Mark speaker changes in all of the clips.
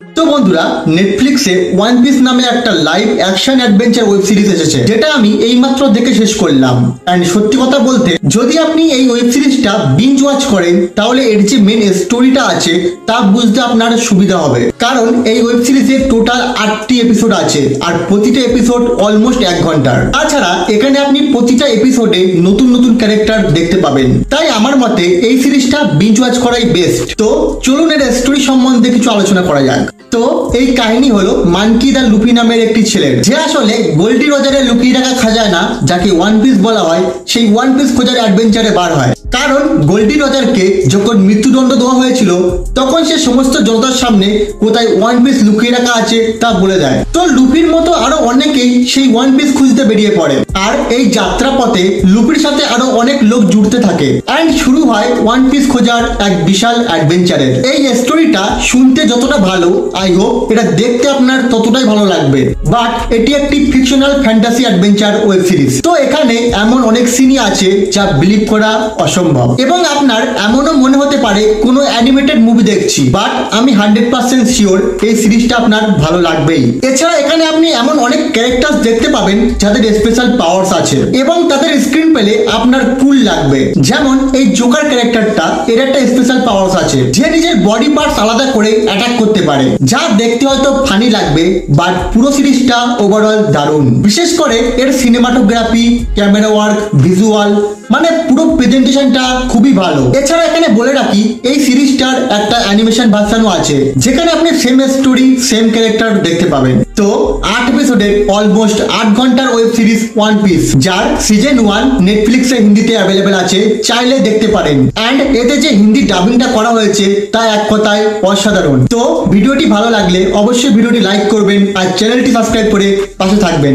Speaker 1: তো বন্ধুরা, নেটফ্লিক্সে ওয়ান পিস নামে একটা live action adventure web series এসেছে, যেটা আমি এইমাত্র দেখে শেষ করলাম। এন্ড সত্যি কথা বলতে, যদি আপনি এই ওয়েব সিরিজটা বিঞ্জ ওয়াচ করেন, তাহলে এর যে মেন স্টোরিটা আছে তা বুঝতে আপনার সুবিধা হবে। কারণ এই ওয়েব সিরিজের টোটাল 8টি এপিসোড আছে, আর প্রতিটা এপিসোড অলমোস্ট 1 ঘন্টার। তাছাড়া এখানে আপনি প্রতিটা এপিসোডে নতুন নতুন ক্যারেক্টার দেখতে পাবেন। তাই আমার মতে এই সিরিজটা বিঞ্জ ওয়াচ করাই বেস্ট। তো চলুন এর স্টোরি সম্বন্ধে কিছু আলোচনা করা যাক। তো এই কাহিনী হলো মানকি দা লুফি নামের একটি ছেলের, যে আসলে গোল্ডি রজারে লুকিয়ে রাখা খাজানা, যাকে ওয়ান পিস বলা হয়, সেই ওয়ান পিস খোঁজার অ্যাডভেঞ্চারে বার হয়। কারণ গোল্ডি রজারকে যখন মৃত্যুদণ্ড দেওয়া হয়েছিল, তখন সে সমস্ত জনতার সামনে কোথায় ওয়ান পিস লুকিয়ে রাখা আছে তা বলে দেয়। তো লুফির মতো আরো অনেকেই সেই ওয়ান পিস খুঁজতে বেরিয়ে পড়ে, আর এই যাত্রা পথে লুফির সাথে আরো অনেক লোক জুড়তে থাকে। এন্ড শুরু হয় ওয়ান পিস খোঁজার এক বিশাল অ্যাডভেঞ্চারের। এই স্টোরিটা শুনতে যতটা ভালো, আই হোপ এটা দেখতে আপনার ততটাই ভালো লাগবে। বাট এটি একটি fictional fantasy adventure web series. তো এখানে এমন অনেক সিনই আছে যা বিলিভ করা অসম্ভব, এবং আপনার এমনও মনে হতে পারে কোনো অ্যানিমেটেড মুভি দেখছি। বাট আমি 100% শিওর এই সিরিজটা আপনার ভালো লাগবেই। এছাড়া এখানে আপনি এমন অনেক ক্যারেক্টার দেখতে পাবেন যাদের স্পেশাল পাওয়ার্স আছে, এবং তাদের স্ক্রিন পেলে আপনার কুল লাগবে। যেমন এই জোকার ক্যারেক্টারটা, এর একটা স্পেশাল পাওয়ার্স আছে, যে নিজের বডি পার্টস আলাদা করে অ্যাটাক করতে পারে, যা দেখতে হয়তো ফানি লাগবে, বাট পুরো সিরিজটা ওভারঅল দারুণ। বিশেষ করে এর সিনেমাটোগ্রাফি, ক্যামেরা ওয়ার্ক, ভিজুয়াল, মানে পুরো প্রেজেন্টেশনটা খুবই ভালো। এছাড়া এখানে বলে রাখি, এই সিরিজটার একটা অ্যানিমেশন ভার্সনও আছে, যেখানে আপনি সেম স্টোরি, সেম ক্যারেক্টার দেখতে পাবেন। তো 8 এপিসোডের অলমোস্ট 8 ঘন্টার ওয়েব সিরিজ ওয়ান পিস, যার সিজন 1 নেটফ্লিক্সে হিন্দিতে অ্যাভেলেবেল আছে, চাইলে দেখতে পারেন। এন্ড এতে যে হিন্দি ডাবিংটা করা হয়েছে তা এক কথায় অসাধারণ। তো ভিডিওটি ভালো লাগলে অবশ্যই ভিডিওটি লাইক করবেন, আর চ্যানেলটি সাবস্ক্রাইব করে পাশে থাকবেন।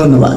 Speaker 1: ধন্যবাদ।